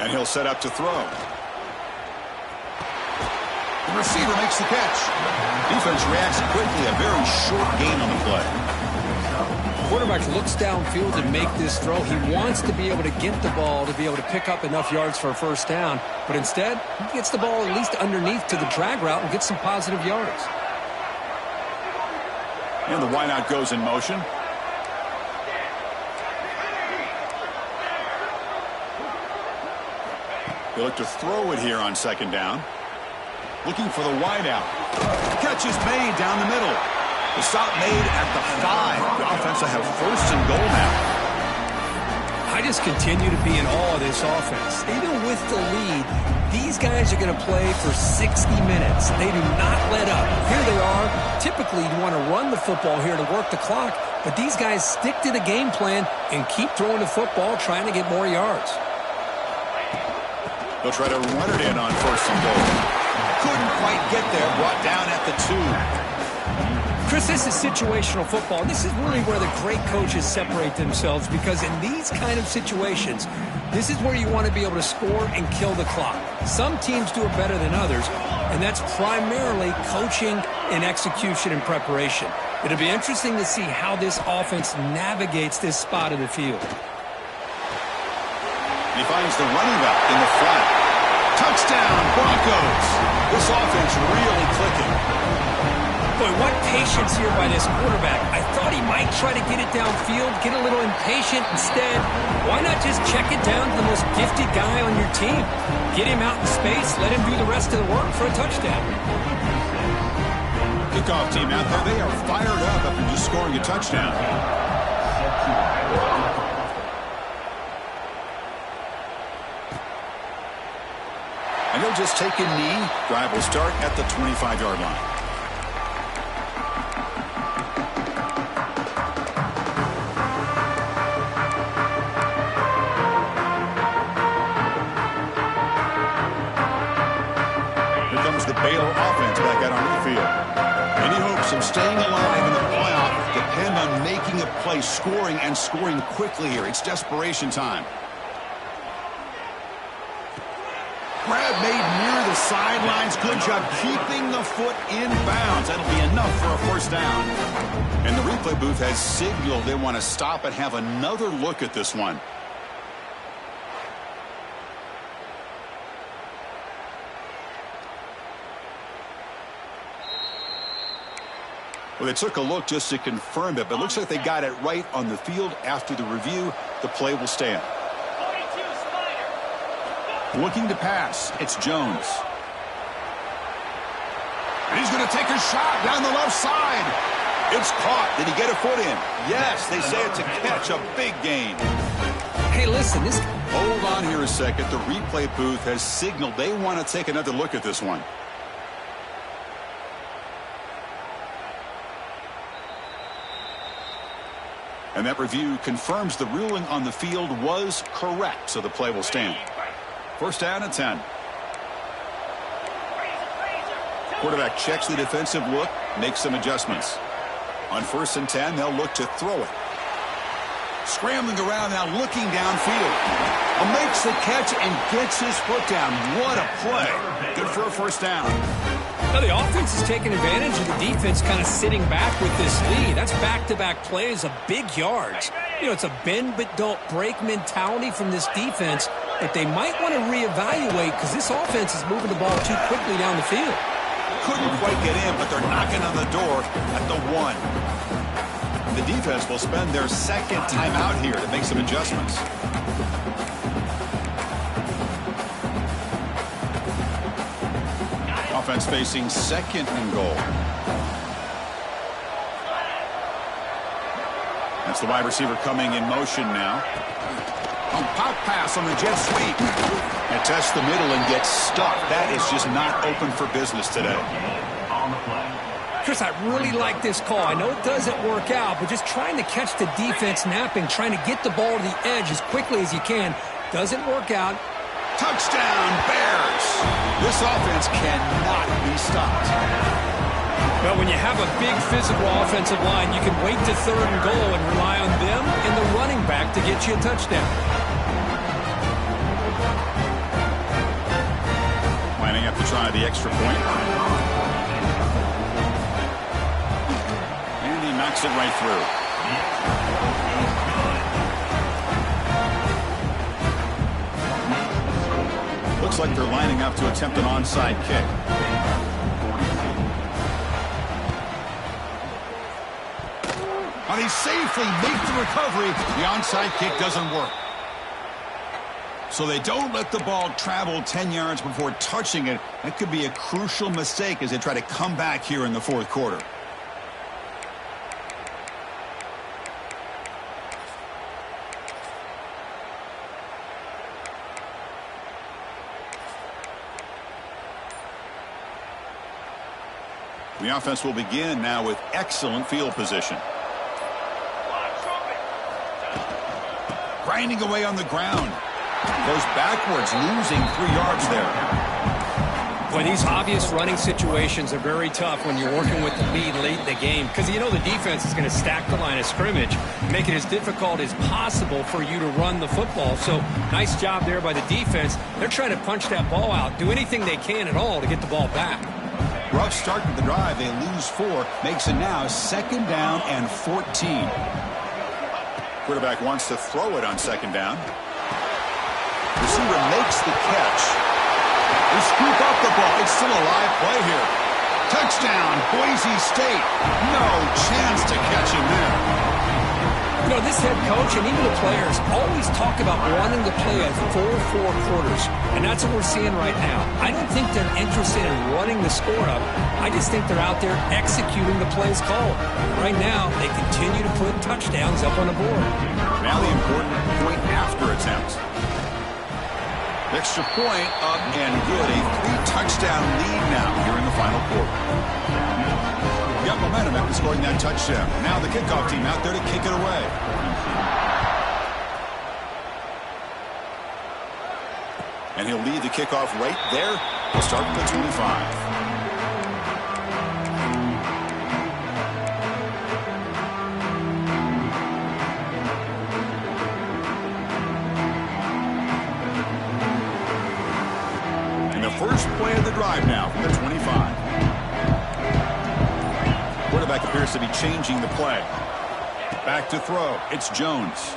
And he'll set up to throw. The receiver makes the catch. Defense reacts quickly. A very short gain on the play. Quarterback looks downfield to make this throw. He wants to be able to get the ball to be able to pick up enough yards for a first down. But instead, he gets the ball at least underneath to the drag route and gets some positive yards. And the wideout goes in motion. They look to throw it here on second down. Looking for the wideout. Catch is made down the middle. The stop made at the 5. The offense will have 1st and goal now. I just continue to be in awe of this offense. Even with the lead, these guys are going to play for 60 minutes. They do not let up. Here they are. Typically, you want to run the football here to work the clock, but these guys stick to the game plan and keep throwing the football, trying to get more yards. They'll try to run it in on 1st and goal. Couldn't quite get there. Brought down at the 2. Chris, this is situational football. This is really where the great coaches separate themselves, because in these kind of situations, this is where you want to be able to score and kill the clock. Some teams do it better than others, and that's primarily coaching and execution and preparation. It'll be interesting to see how this offense navigates this spot of the field. He finds the running back in the flat. Touchdown, Broncos. This offense really clicking. Boy, what patience here by this quarterback. I thought he might try to get it downfield, get a little impatient. Instead, why not just check it down to the most gifted guy on your team? Get him out in space, let him do the rest of the work for a touchdown. Kickoff team out there, they are fired up after just scoring a touchdown. And he'll just take a knee. Drive will start at the 25-yard line. Here comes the Baylor offense back out on the field. Any hopes of staying alive in the playoff depend on making a play, scoring, and scoring quickly here. It's desperation time. Grab made near the sidelines. Good job keeping the foot in bounds. That'll be enough for a first down. And the replay booth has signaled they want to stop and have another look at this one. Well, they took a look just to confirm it, but it looks like they got it right on the field. After the review, the play will stand. Looking to pass, it's Jones. And he's going to take a shot down the left side. It's caught. Did he get a foot in? Yes, they say it's a catch, a big gain. Hey, listen, this... Hold on here a second. The replay booth has signaled they want to take another look at this one. And that review confirms the ruling on the field was correct, so the play will stand. First down and 10. Quarterback checks the defensive look, makes some adjustments. On 1st and 10, they'll look to throw it. Scrambling around now, looking downfield. Makes the catch and gets his foot down. What a play. Good for a first down. Now the offense is taking advantage of the defense kind of sitting back with this lead. That's back-to-back plays of big yards. You know, it's a bend but don't break mentality from this defense, but they might want to reevaluate because this offense is moving the ball too quickly down the field. Couldn't quite get in, but they're knocking on the door at the 1. The defense will spend their second timeout here to make some adjustments. Offense facing 2nd and goal. That's the wide receiver coming in motion now. A pop pass on the jet sweep. And tests the middle and gets stuck. That is just not open for business today. Chris, I really like this call. I know it doesn't work out, but just trying to catch the defense napping, trying to get the ball to the edge as quickly as you can, doesn't work out. Touchdown, Bears. This offense cannot be stopped. Well, when you have a big physical offensive line, you can wait to 3rd and goal and rely on them and the running back to get you a touchdown. Lining up to try the extra point. And he knocks it right through. Looks like they're lining up to attempt an onside kick. And he safely makes the recovery. The onside kick doesn't work. So they don't let the ball travel 10 yards before touching it. That could be a crucial mistake as they try to come back here in the 4th quarter. The offense will begin now with excellent field position. Grinding away on the ground. Goes backwards, losing 3 yards there. Boy, these obvious running situations are very tough when you're working with the lead late in the game because you know the defense is going to stack the line of scrimmage, make it as difficult as possible for you to run the football. So nice job there by the defense. They're trying to punch that ball out, do anything they can at all to get the ball back. Rough start to the drive. They lose 4. Makes it now 2nd down and 14. Quarterback wants to throw it on 2nd down. Receiver makes the catch. They scoop up the ball. It's still a live play here. Touchdown, Boise State. No chance to catch him there. You know, this head coach and even the players always talk about wanting to play a full 4 quarters, and that's what we're seeing right now. I don't think they're interested in running the score up. I just think they're out there executing the plays called. Right now, they continue to put touchdowns up on the board. Now the important point after attempt. Extra point up and good. A 3-touchdown lead now here in the final quarter. Got momentum after scoring that touchdown. Now the kickoff team out there to kick it away. And he'll lead the kickoff right there. He'll start with the 25. first play of the drive now from the 25. Quarterback appears to be changing the play. Back to throw. It's Jones.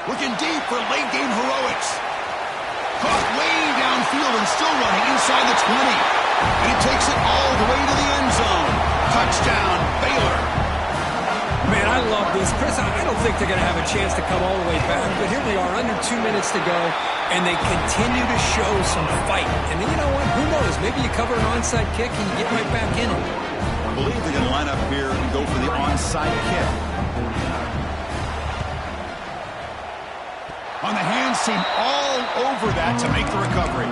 Looking deep for late-game heroics. Caught way downfield and still running inside the 20. And he takes it all the way to the end zone. Touchdown, Baylor. Man, I love this. Chris, I don't think they're going to have a chance to come all the way back, but here they are, under 2 minutes to go, and they continue to show some fight. And then, you know what? Who knows? Maybe you cover an onside kick and you get right back in it. I believe they're going to line up here and go for the onside kick. On the hands team, all over that to make the recovery.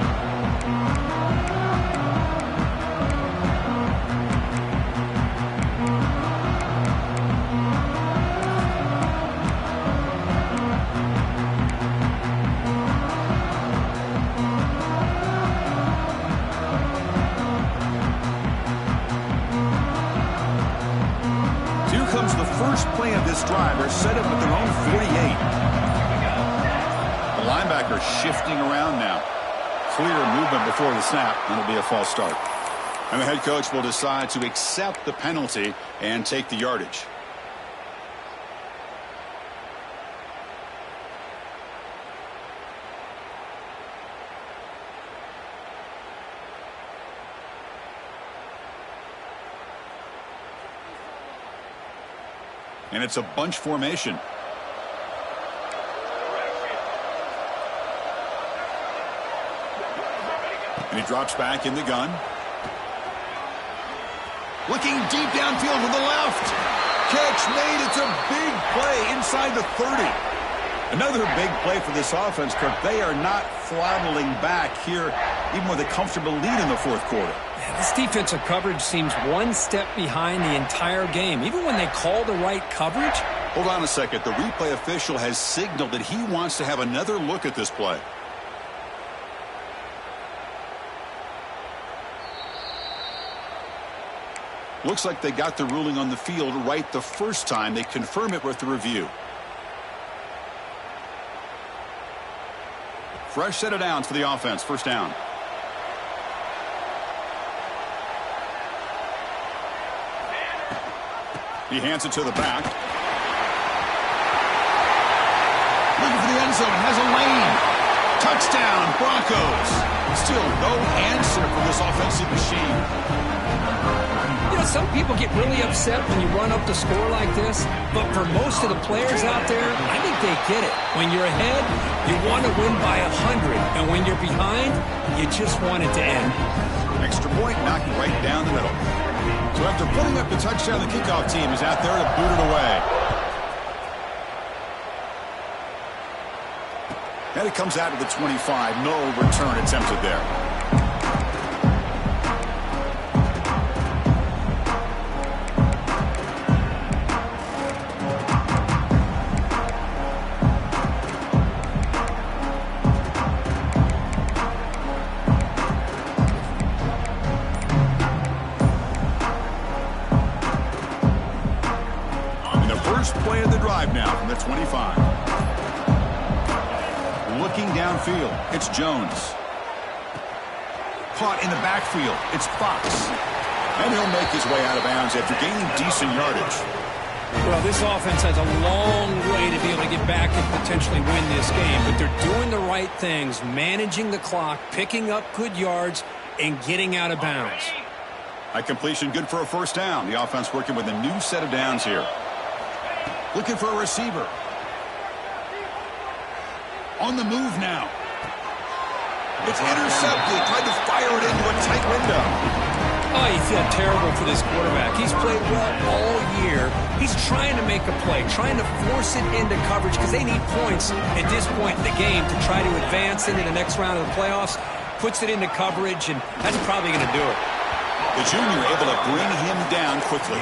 Here comes the first play of this drive. They're set up at their own 48. The linebacker shifting around now. Clear movement before the snap. That'll be a false start. And the head coach will decide to accept the penalty and take the yardage. And it's a bunch formation. And he drops back in the gun. Looking deep downfield with the left. Catch made. It's a big play inside the 30. Another big play for this offense, Kirk. They are not throttling back here, even with a comfortable lead in the fourth quarter. Man, this defensive coverage seems one step behind the entire game. Even when they call the right coverage. Hold on a second. The replay official has signaled that he wants to have another look at this play. Looks like they got the ruling on the field right the first time. They confirm it with the review. Fresh set of downs for the offense. First down. He hands it to the back. Looking for the end zone. Has a lane. Touchdown, Broncos. Still no answer for this offensive machine. You know, some people get really upset when you run up the score like this, but for most of the players out there, I think they get it. When you're ahead, you want to win by 100, and when you're behind, you just want it to end. Extra point knocked right down the middle. So after putting up the touchdown, the kickoff team is out there to boot it away. And it comes out to the 25. No return attempted there. Play of the drive now from the 25. Looking downfield, it's Jones. Caught in the backfield, it's Fox. And he'll make his way out of bounds after gaining decent yardage. Well, this offense has a long way to be able to get back and potentially win this game, but they're doing the right things, managing the clock, picking up good yards, and getting out of bounds. High completion, good for a first down. The offense working with a new set of downs here. Looking for a receiver. On the move now. It's intercepted. Tried to fire it into a tight window. Oh, you feel terrible for this quarterback. He's played well all year. He's trying to make a play, trying to force it into coverage because they need points at this point in the game to try to advance into the next round of the playoffs. Puts it into coverage, and that's probably going to do it. The junior able to bring him down quickly.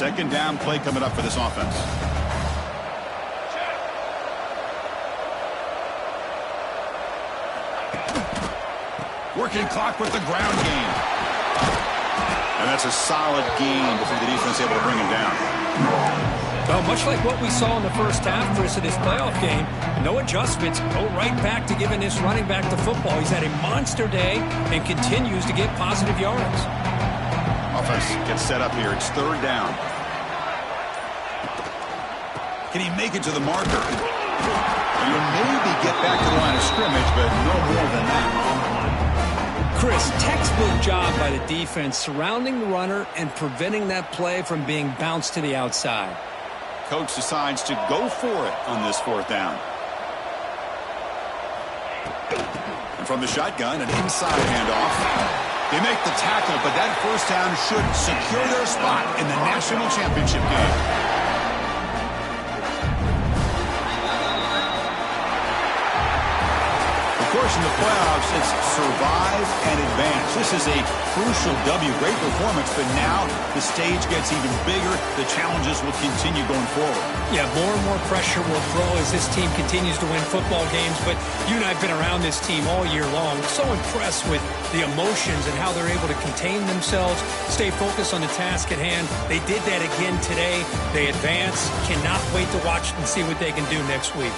Second down play coming up for this offense. Working clock with the ground game. And that's a solid gain before the defense able to bring him down. Well, much like what we saw in the first half, Chris, of this playoff game, no adjustments, go right back to giving this running back the football. He's had a monster day and continues to get positive yards. Offense gets set up here. It's third down. Can he make it to the marker? He'll maybe get back to the line of scrimmage, but no more than that. Chris, textbook job by the defense surrounding the runner and preventing that play from being bounced to the outside. Coach decides to go for it on this fourth down. And from the shotgun, an inside handoff. They make the tackle, but that first down should secure their spot in the national championship game. Of course, in the playoffs, it's survive and advance. This is a crucial W. Great performance, but now the stage gets even bigger. The challenges will continue going forward. Yeah, more and more pressure will grow as this team continues to win football games, but you and I have been around this team all year long. So impressed with the emotions and how they're able to contain themselves, stay focused on the task at hand. They did that again today. They advance. Cannot wait to watch and see what they can do next week.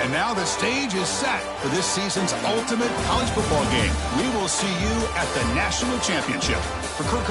And now the stage is set for this season's ultimate college football game. We will see you at the national championship. For Kirk